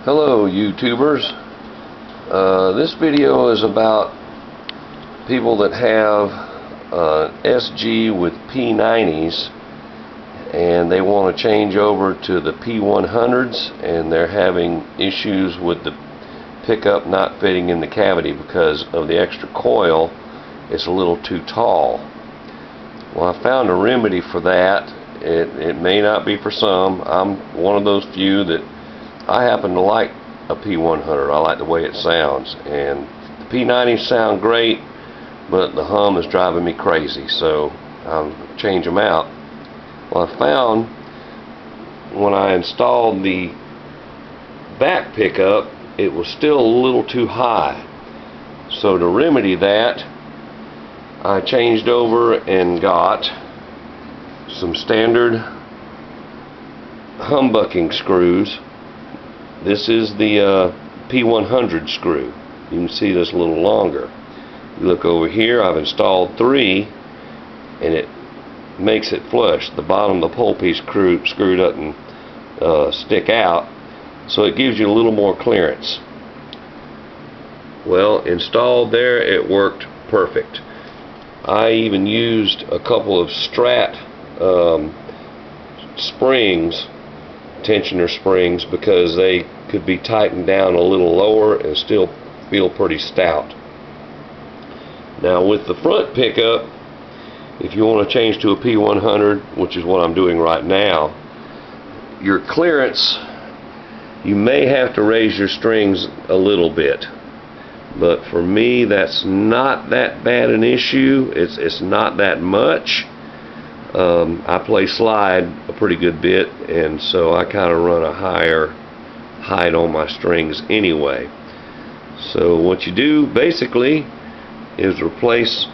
Hello YouTubers. This video is about people that have SG with P-90s and they want to change over to the P-100s, and they're having issues with the pickup not fitting in the cavity because of the extra coil. It's a little too tall. Well, I found a remedy for that. It may not be for some. I'm one of those few that I happen to like a P-100. I like the way it sounds, and the P-90s sound great, but the hum is driving me crazy, so I'll change them out. Well, I found when I installed the back pickup, it was still a little too high. So to remedy that, I changed over and got some standard humbucking screws. This is the P-100 screw. You can see this a little longer. You look over here, I've installed 3, and it makes it flush. The bottom of the pole piece screw doesn't stick out, so it gives you a little more clearance. Well, installed there, it worked perfect. I even used a couple of Strat springs, tensioner springs, because they could be tightened down a little lower and still feel pretty stout. Now with the front pickup, if you want to change to a P-100, which is what I'm doing right now, your clearance, you may have to raise your strings a little bit, but for me that's not that bad an issue. It's not that much. I play slide a pretty good bit, and so I kind of run a higher height on my strings anyway. So what you do basically is replace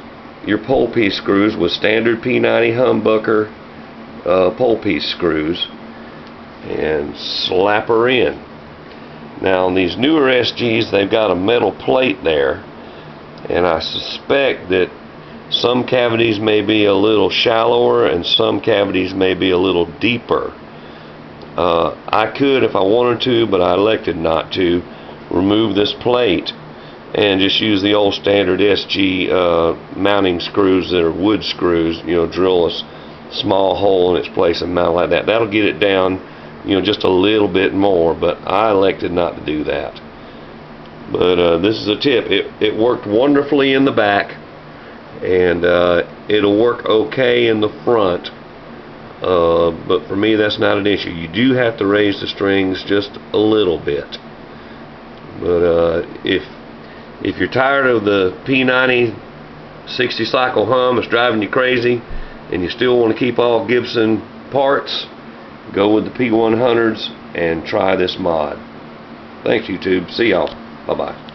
your pole piece screws with standard P-90 humbucker pole piece screws and slap her in. Now on these newer SGs, they've got a metal plate there, and I suspect that some cavities may be a little shallower and some cavities may be a little deeper. I could, if I wanted to, but I elected not to, remove this plate and just use the old standard SG mounting screws that are wood screws. You know, drill a small hole in its place and mount like that. That'll get it down, you know, just a little bit more, but I elected not to do that. But this is a tip. It worked wonderfully in the back, and it'll work okay in the front, but for me that's not an issue. You do have to raise the strings just a little bit, but if you're tired of the P-90 60 cycle hum, it's driving you crazy, and you still want to keep all Gibson parts, go with the P-100s and try this mod. Thanks YouTube. See y'all. Bye bye.